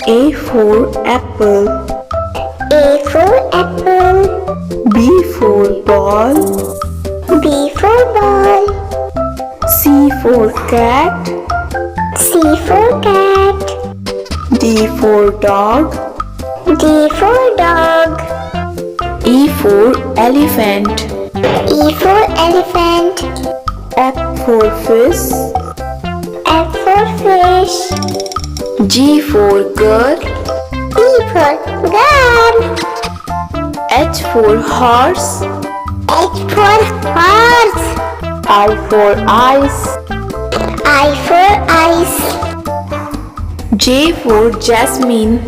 A for apple. A for apple. B for ball. B for ball. C for cat. C for cat. D for dog. D for dog. E for elephant. E for elephant. F for fish. F for fish. G for girl. G for girl. H for horse. H for horse. I for ice. I for ice. J for jasmine.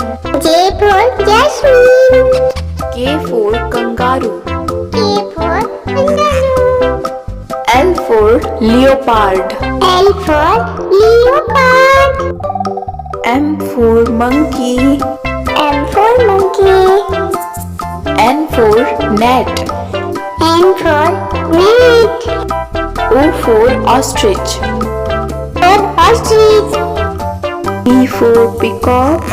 J for jasmine. K for kangaroo. K for kangaroo. L for leopard. L for leopard. M for monkey. M for monkey. N for net. N for net. O for ostrich. For ostrich. P for peacock.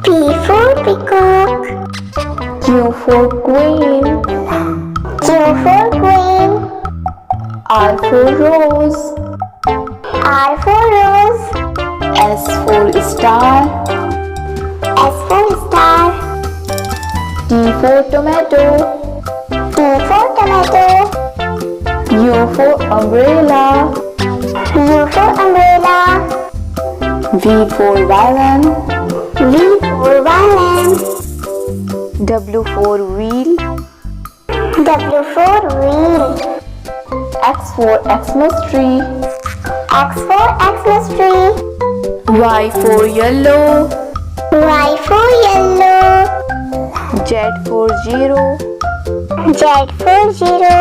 P for peacock. Q for queen. Q for queen. R for rose. R for rose. S for star. S for star. T for tomato. T for tomato. U for umbrella. U for umbrella. V for violin. V for violin. W for wheel. W for wheel. X for Xmas tree. X for Xmas tree. Y for yellow. Y for yellow. Z for zero. Z for zero.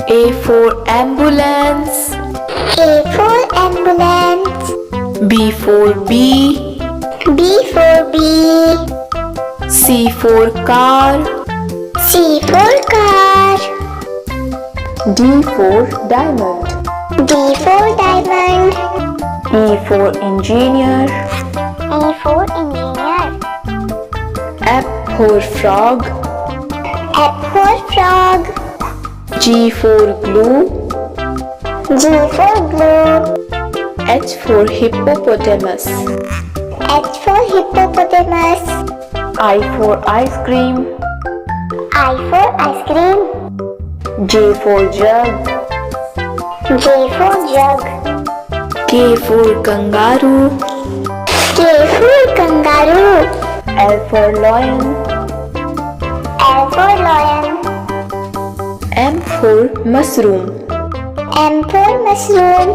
A for ambulance. A for ambulance. B for bee. B for bee. C for car. C for car. D for diamond. D for diamond. E for engineer. E for engineer. F for frog. F for frog. G for glue. G for glue. H for hippopotamus. H for hippopotamus. I for ice cream. I for ice cream. J for jug. J for jug. K for kangaroo. K for kangaroo. L for lion. L for lion. M for mushroom. M for mushroom.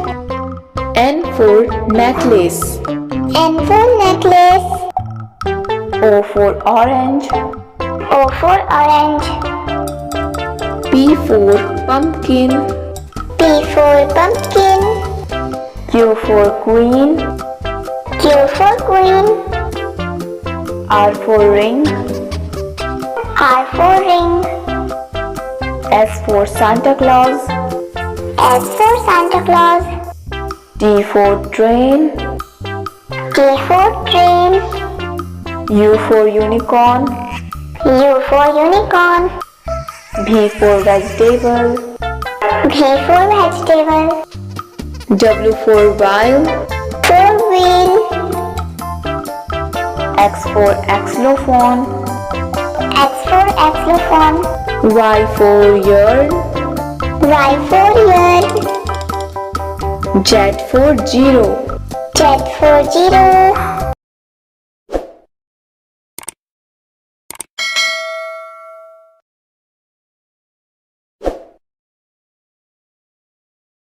N for necklace. N for necklace. O for orange. O for orange. P for pumpkin. P for pumpkin. Q for queen. Q for queen. R for ring. R for ring. S for Santa Claus. S for Santa Claus. T for train. T for train. U for unicorn. U for unicorn. V for vegetable. V for vegetable. W for whale. For wheel. X for xylophone. X for xylophone. Y for yarn. Y for yarn. Z for zero. Z for zero.